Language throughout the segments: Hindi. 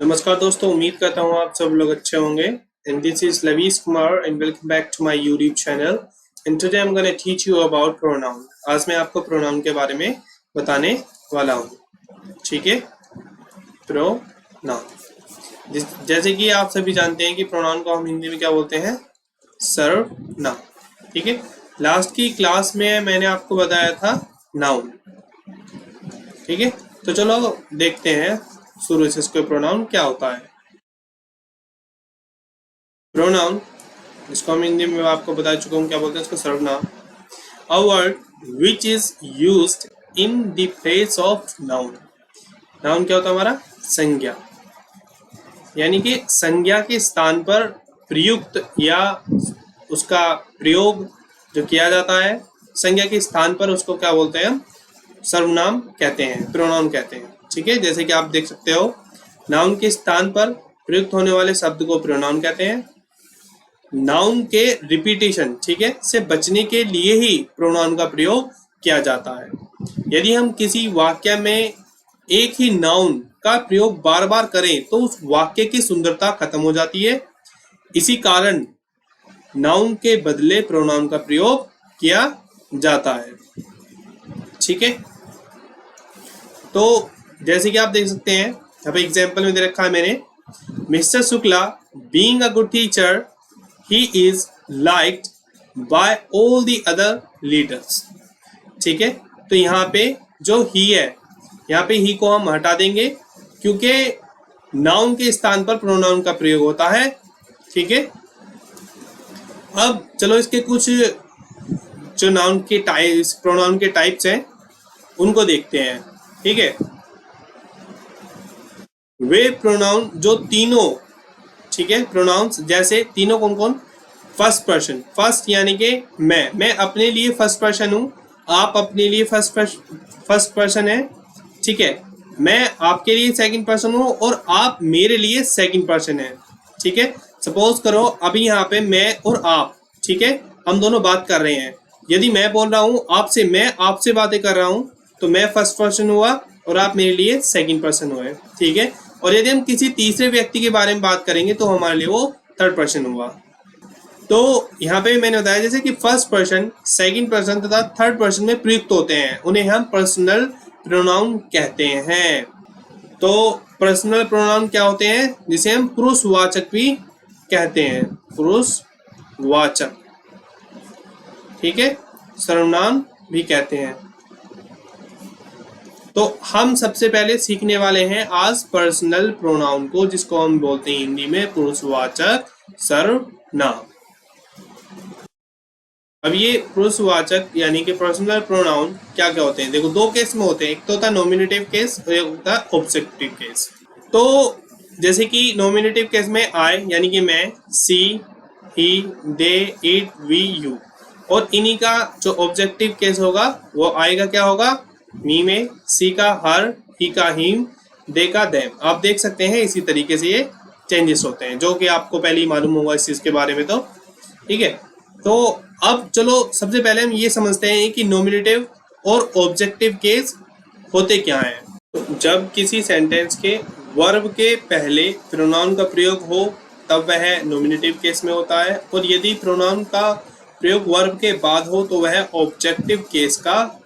नमस्कार दोस्तों, उम्मीद करता हूँ आप सब लोग अच्छे होंगे। And this is Lavish Kumar and welcome back to my YouTube channel. And today I am gonna teach you about pronoun. आज मैं आपको प्रोनाउन के बारे में बताने वाला हूँ। ठीक है, प्रोनाउन जैसे कि आप सभी जानते हैं कि प्रोनाउन को हम हिंदी में क्या बोलते हैं, सर्वनाम। ठीक है, लास्ट की क्लास में मैंने आपको बताया था नाउन। ठीक है, तो चलो देखते हैं शुरू से इसको प्रोनाउन क्या होता है। प्रोनाउन, जिसको हम हिंदी में आपको बता चुका हूँ क्या बोलते हैं इसको, सर्वनाम। A word which is used in the place of noun. Noun क्या होता है हमारा, संज्ञा, यानी कि संज्ञा के स्थान पर प्रयुक्त या उसका प्रयोग जो किया जाता है संज्ञा के स्थान पर, उसको क्या बोलते हैं हम, सर्वनाम कहते हैं, प्रोनाउन कहते हैं। ठीक है, जैसे कि आप देख सकते हो, नाउन के स्थान पर प्रयुक्त होने वाले शब्द को प्रोनाउन कहते हैं। नाउन के रिपीटेशन, ठीक है, से बचने के लिए ही प्रोनाउन का प्रयोग किया जाता है। यदि हम किसी वाक्य में एक ही नाउन का प्रयोग बार बार करें तो उस वाक्य की सुंदरता खत्म हो जाती है। इसी कारण नाउन के बदले प्रोनाउन का प्रयोग किया जाता है। ठीक है, तो जैसे कि आप देख सकते हैं, यहाँ पे एग्जाम्पल में दे रखा है मैंने, mister Shukla being a good teacher he is liked by all the other leaders। ठीक है, तो यहाँ पे जो he है, यहाँ पे he को हम हटा देंगे क्योंकि नाउन के स्थान पर प्रोनाउन का प्रयोग होता है। ठीक है, अब चलो इसके कुछ जो नाउन के टाइप्स, प्रोनाउन के टाइप्स हैं उनको देखते हैं। ठीक है, वे प्रोनाउन जो तीनों, ठीक है, प्रोनाउंस जैसे तीनों कौन कौन, फर्स्ट पर्सन, फर्स्ट यानी कि मैं अपने लिए फर्स्ट पर्सन हूँ, आप अपने लिए फर्स्ट पर्सन है। ठीक है, मैं आपके लिए सेकंड पर्सन हूँ और आप मेरे लिए सेकंड पर्सन है। ठीक है, सपोज करो अभी यहाँ पे मैं और आप, ठीक है, हम दोनों बात कर रहे हैं। यदि मैं बोल रहा हूँ आपसे, मैं आपसे बातें कर रहा हूँ, तो मैं फर्स्ट पर्सन हुआ और आप मेरे लिए सेकंड पर्सन हुए। ठीक है, और यदि हम किसी तीसरे व्यक्ति के बारे में बात करेंगे तो हमारे लिए वो थर्ड पर्सन हुआ। तो यहाँ पे मैंने बताया जैसे कि फर्स्ट पर्सन, सेकंड पर्सन तथा थर्ड पर्सन में प्रयुक्त होते हैं, उन्हें हम पर्सनल प्रोनाउन कहते हैं। तो पर्सनल प्रोनाउन क्या होते हैं, जिसे हम पुरुषवाचक भी कहते हैं, पुरुषवाचक। ठीक है, सर्वनाम भी कहते हैं। तो हम सबसे पहले सीखने वाले हैं आज पर्सनल प्रोनाउन को, जिसको हम बोलते हैं हिंदी में पुरुषवाचक सर्वनाम। अब ये पुरुषवाचक यानी कि पर्सनल प्रोनाउन क्या क्या होते हैं, देखो दो केस में होते हैं, एक तो होता है नॉमिनेटिव केस और एक होता है ऑब्जेक्टिव केस। तो जैसे कि नॉमिनेटिव केस में आई यानी कि मैं, सी, ही, दे, इट, वी, यू, और इन्हीं का जो ऑब्जेक्टिव केस होगा वो आएगा क्या होगा, मी में, सी का हर, ही का हिम, दे का देम। आप देख सकते हैं इसी तरीके से ये चेंजेस होते हैं, जो कि आपको पहले ही मालूम होगा इस चीज के बारे में। तो ठीक है, तो अब चलो सबसे पहले हम ये समझते हैं कि नॉमिनेटिव और ऑब्जेक्टिव केस होते क्या हैं। तो जब किसी सेंटेंस के वर्ब के पहले प्रोनाउन का प्रयोग हो तब वह नॉमिनेटिव केस में होता है, और यदि प्रोनाउन का प्रयोग वर्ब के बाद हो तो वह ऑब्जेक्टिव केस का,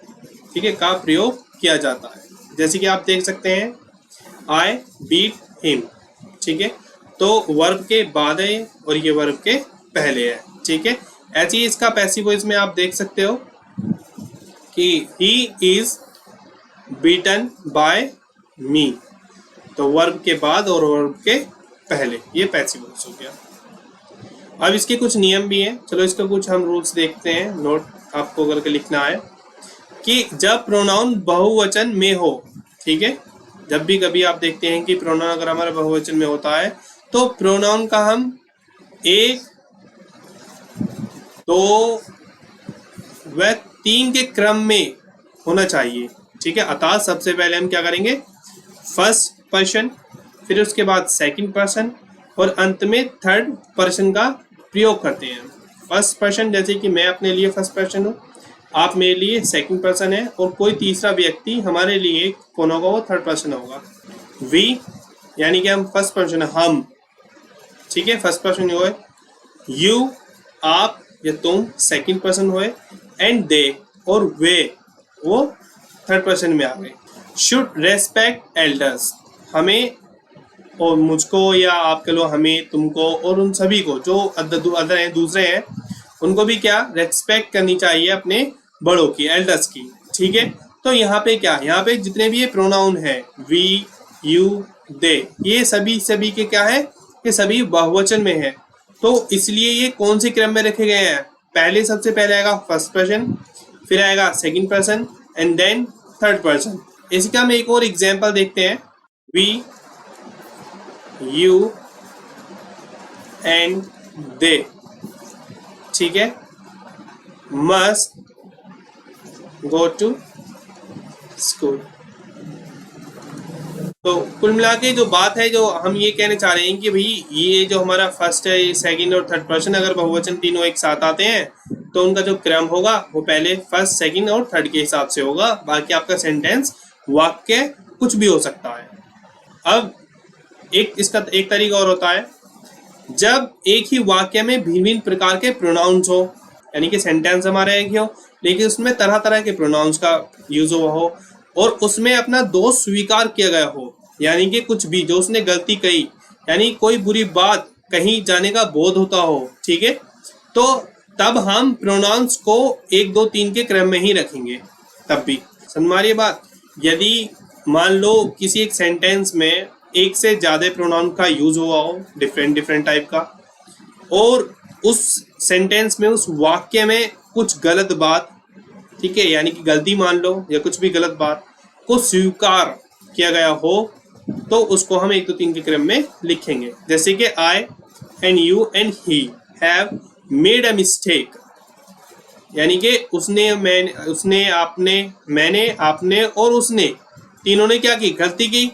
ठीक है, का प्रयोग किया जाता है। जैसे कि आप देख सकते हैं, आई बीट हिम, ठीक है, तो वर्ब के बाद है और ये वर्ब के पहले है। ठीक है, ऐसे ही इसका पैसिव वॉइस में आप देख सकते हो कि ही इज बीटन बाय मी, तो वर्ब के बाद और वर्ब के पहले, ये पैसिव वॉइस हो गया। अब इसके कुछ नियम भी हैं, चलो इसका कुछ हम रूल्स देखते हैं, नोट आपको करके लिखना है कि जब प्रोनाउन बहुवचन में हो, ठीक है, जब भी कभी आप देखते हैं कि प्रोनाउन अगर हमारा बहुवचन में होता है तो प्रोनाउन का हम एक, दो व तीन के क्रम में होना चाहिए। ठीक है, अतः सबसे पहले हम क्या करेंगे, फर्स्ट पर्सन, फिर उसके बाद सेकंड पर्सन और अंत में थर्ड पर्सन का प्रयोग करते हैं। फर्स्ट पर्सन जैसे कि मैं अपने लिए फर्स्ट पर्सन हूँ, आप मेरे लिए सेकंड पर्सन है, और कोई तीसरा व्यक्ति हमारे लिए कौन होगा, वो थर्ड पर्सन होगा। वी यानी कि हम फर्स्ट पर्सन हम, ठीक है, फर्स्ट पर्सन हुए, यू आप या तुम सेकंड पर्सन हुए, एंड दे और वे वो थर्ड पर्सन में आ गए। शुड रेस्पेक्ट एल्डर्स, हमें और मुझको या आप कह लो हमें, तुमको और उन सभी को जो अदर हैं, दूसरे हैं, उनको भी क्या रेस्पेक्ट करनी चाहिए अपने बड़ों की, एल्डर्स की, ठीक है। तो यहाँ पे क्या, यहाँ पे जितने भी ये प्रोनाउन है वी यू दे, ये सभी के क्या है, ये सभी बहुवचन में है। तो इसलिए ये कौन से क्रम में रखे गए हैं, पहले सबसे पहले आएगा फर्स्ट पर्सन, फिर आएगा second person and then third person. इसका हम एक और एग्जांपल देखते हैं, वी यू एंड दे, ठीक है, मस्ट गो टू स्कूल। तो कुल मिला के जो बात है, जो हम ये कहने चाह रहे हैं कि भाई ये जो हमारा फर्स्ट है, सेकंड और थर्ड पर्सन अगर बहुवचन तीनों एक साथ आते हैं तो उनका जो क्रम होगा वो पहले फर्स्ट सेकंड और थर्ड के हिसाब से होगा। बाकी आपका सेंटेंस वाक्य कुछ भी हो सकता है। अब इसका एक तरीका और होता है, जब एक ही वाक्य में भिन्न भिन्न प्रकार के प्रोनाउंस हो, यानी कि सेंटेंस हमारा एक ही हो लेकिन उसमें तरह तरह के प्रोनाउंस का यूज हुआ हो और उसमें अपना दोष स्वीकार किया गया हो, यानी कि कुछ भी जो उसने गलती कही, यानी कोई बुरी बात कहीं जाने का बोध होता हो, ठीक है, तो तब हम प्रोनाउंस को 1 2 3 के क्रम में ही रखेंगे। तब भी समझ ये बात, यदि मान लो किसी एक सेंटेंस में एक से ज्यादा प्रोनाउन का यूज हुआ हो, डिफरेंट टाइप का, और उस सेंटेंस में उस वाक्य में कुछ गलत बात, ठीक है, यानी कि गलती मान लो या कुछ भी गलत बात को स्वीकार किया गया हो, तो उसको हम 1 2 3 के क्रम में लिखेंगे। जैसे कि I and you and he have made a mistake, यानी कि उसने आपने और उसने, तीनों ने क्या की, गलती की।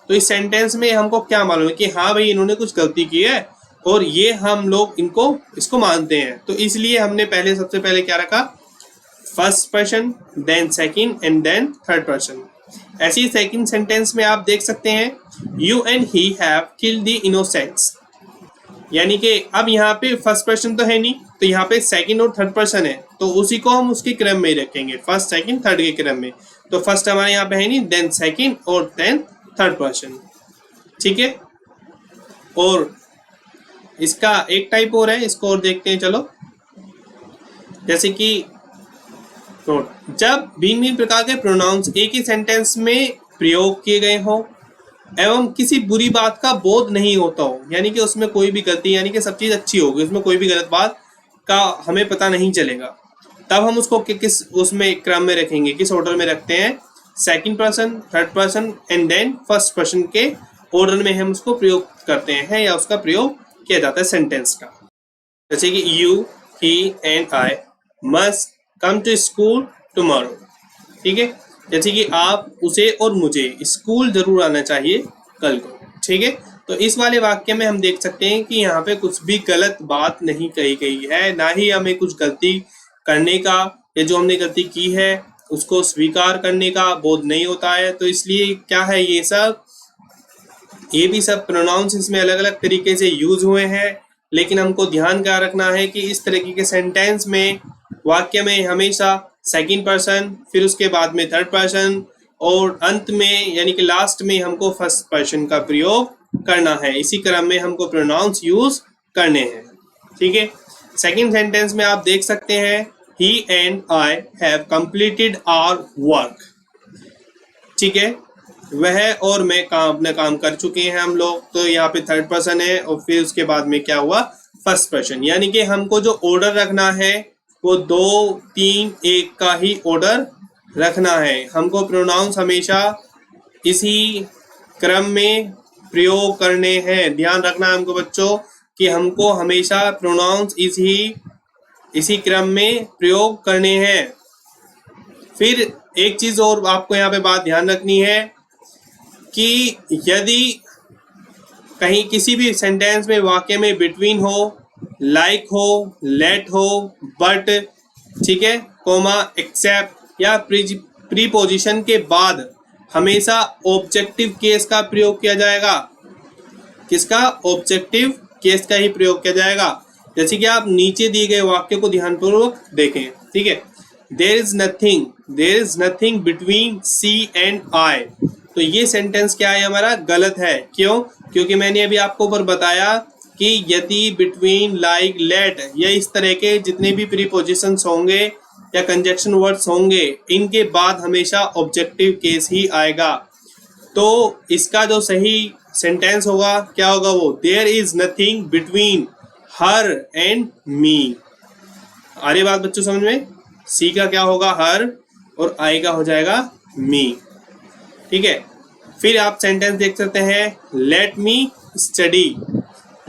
तो इस सेंटेंस में हमको क्या मालूम है कि हाँ भाई इन्होंने कुछ गलती की है और ये हम लोग इसको मानते हैं। तो इसलिए हमने सबसे पहले क्या रखा, first person, then second and then third person. ऐसी सेकंड सेंटेंस में आप देख सकते हैं, you and he have killed the innocents, यानी कि अब यहाँ पे फर्स्ट पर्सन तो है नहीं, तो यहाँ पे सेकंड और थर्ड पर्सन है, तो उसी को हम उसके क्रम में ही रखेंगे, फर्स्ट सेकंड थर्ड के क्रम में। तो फर्स्ट हमारे यहाँ पे है नहीं, देन सेकंड और देन थर्ड पर्सन, ठीक है। और इसका एक टाइप और है, इसको और देखते हैं, चलो। जैसे कि नोट, जब भिन्न भिन्न प्रकार के प्रोनाउंस एक ही सेंटेंस में प्रयोग किए गए हो एवं किसी बुरी बात का बोध नहीं होता हो, यानी कि उसमें कोई भी गलती, यानी कि सब चीज अच्छी होगी, उसमें कोई भी गलत बात का हमें पता नहीं चलेगा, तब हम उसको किस उसमें क्रम में रखेंगे, किस ऑर्डर में रखते हैं, second person, third person and then first person के ऑर्डर में हम उसको प्रयोग करते हैं या उसका प्रयोग किया जाता है सेंटेंस का। जैसे कि you he and I must come to school tomorrow, ठीक है, जैसे कि आप, उसे और मुझे स्कूल जरूर आना चाहिए कल को, ठीक है। तो इस वाले वाक्य में हम देख सकते हैं कि यहाँ पे कुछ भी गलत बात नहीं कही गई है, ना ही हमें कुछ गलती करने का या जो हमने गलती की है उसको स्वीकार करने का बोध नहीं होता है। तो इसलिए क्या है, ये भी सब प्रोनाउंस इसमें अलग अलग तरीके से यूज हुए हैं, लेकिन हमको ध्यान क्या रखना है कि इस तरीके के सेंटेंस में, वाक्य में हमेशा सेकंड पर्सन, फिर उसके बाद में थर्ड पर्सन और अंत में यानी कि लास्ट में हमको फर्स्ट पर्सन का प्रयोग करना है। इसी क्रम में हमको प्रोनाउंस यूज करने हैं, ठीक है। सेकंड सेंटेंस में आप देख सकते हैं, he and I have completed our work, ठीक है, वह और मैं अपना काम कर चुके हैं हम लोग। तो यहाँ पे थर्ड पर्सन है और फिर उसके बाद में क्या हुआ, फर्स्ट पर्सन, यानी कि हमको जो ऑर्डर रखना है वो 2 3 1 का ही ऑर्डर रखना है। हमको प्रोनाउंस हमेशा इसी क्रम में प्रयोग करने हैं। ध्यान रखना है हमको बच्चों कि हमको हमेशा प्रोनाउंस इसी क्रम में प्रयोग करने हैं। फिर एक चीज और आपको यहाँ पे बात ध्यान रखनी है कि यदि कहीं किसी भी सेंटेंस में, वाक्य में बिटवीन हो, लाइक हो, लेट हो, बट, ठीक है, कोमा, एक्सेप्ट या प्रीपोजिशन के बाद हमेशा ऑब्जेक्टिव केस का प्रयोग किया जाएगा। किसका? ऑब्जेक्टिव केस का ही प्रयोग किया जाएगा। जैसे कि आप नीचे दिए गए वाक्य को ध्यानपूर्वक देखें, ठीक है। There is nothing between C and I. तो ये सेंटेंस क्या है हमारा? गलत है। क्यों? क्योंकि मैंने अभी आपको ऊपर बताया कि यदि, बिटवीन, लाइक, लेट या इस तरह के जितने भी प्रीपोजिशंस होंगे या कंजक्शन वर्ड्स होंगे, इनके बाद हमेशा ऑब्जेक्टिव केस ही आएगा। तो इसका जो सही सेंटेंस होगा क्या होगा? वो there is nothing between her and me. आ रही बात बच्चों समझ में? सी का क्या होगा? हर, और आई का हो जाएगा मी, ठीक है। फिर आप सेंटेंस देख सकते हैं, let me study.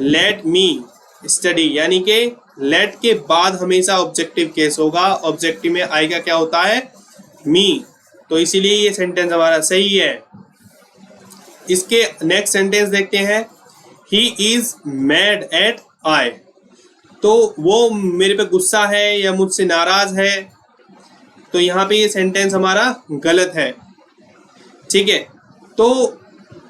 Let me study यानी कि लेट के बाद हमेशा ऑब्जेक्टिव केस होगा। ऑब्जेक्टिव में आई का क्या होता है? मी। तो इसीलिए ये सेंटेंस हमारा सही है। इसके नेक्स्ट सेंटेंस देखते हैं, ही इज मैड एट आई। तो वो मेरे पे गुस्सा है या मुझसे नाराज है। तो यहाँ पे ये सेंटेंस हमारा गलत है, ठीक है। तो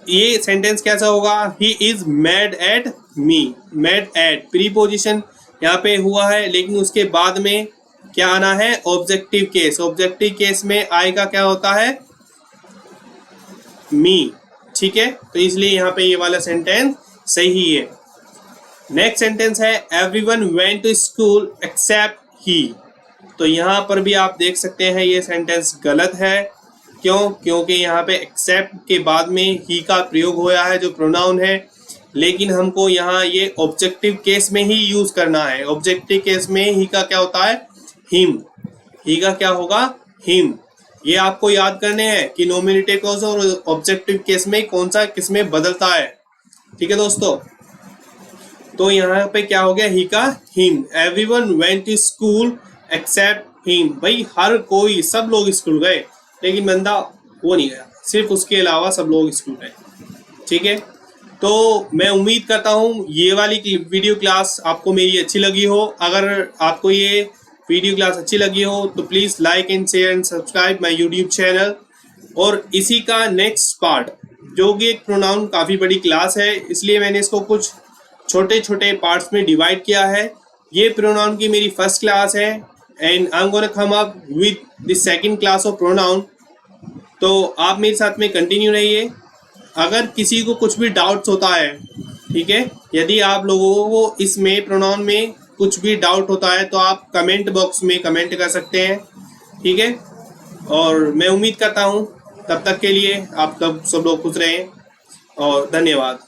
ये सेंटेंस कैसा होगा? He is mad at me. Mad at preposition यहाँ पे हुआ है, लेकिन उसके बाद में क्या आना है? Objective case. ऑब्जेक्टिव केस में आई का क्या होता है? मी, ठीक है। तो इसलिए यहाँ पे ये वाला सेंटेंस सही है। नेक्स्ट सेंटेंस है, everyone went to school except he. तो यहाँ पर भी आप देख सकते हैं ये सेंटेंस गलत है। क्यों? क्योंकि यहाँ पे एक्सेप्ट के बाद में ही का प्रयोग हुआ है जो प्रोनाउन है, लेकिन हमको यहाँ ये ऑब्जेक्टिव केस में ही यूज करना है। ऑब्जेक्टिव केस में ही का क्या होता है? हिम। ही का क्या होगा? हिम। ये आपको याद करने हैं कि नॉमिनेटिव केस और ऑब्जेक्टिव केस में कौन सा किस में बदलता है, ठीक है दोस्तों। तो यहाँ पे क्या हो गया? ही का him. Everyone went to school except him. भाई हर कोई, सब लोग स्कूल गए, लेकिन बंदा वो नहीं गया, सिर्फ उसके अलावा सब लोग स्कूल गए, ठीक है। तो मैं उम्मीद करता हूँ ये वाली वीडियो क्लास आपको मेरी अच्छी लगी हो। अगर आपको ये वीडियो क्लास अच्छी लगी हो तो please like and share and subscribe my YouTube channel. और इसी का नेक्स्ट पार्ट, जो कि एक प्रोनाउन काफ़ी बड़ी क्लास है, इसलिए मैंने इसको कुछ छोटे छोटे पार्ट्स में डिवाइड किया है। ये प्रोनाउन की मेरी फर्स्ट क्लास है and I am gonna come up with the second class of pronoun. तो आप मेरे साथ में कंटिन्यू रहिए। अगर किसी को कुछ भी डाउट्स होता है, ठीक है, यदि आप लोगों को इसमें प्रोनाउन में कुछ भी डाउट होता है तो आप कमेंट बॉक्स में कमेंट कर सकते हैं, ठीक है। और मैं उम्मीद करता हूँ तब तक के लिए आप सब लोग खुश रहें और धन्यवाद।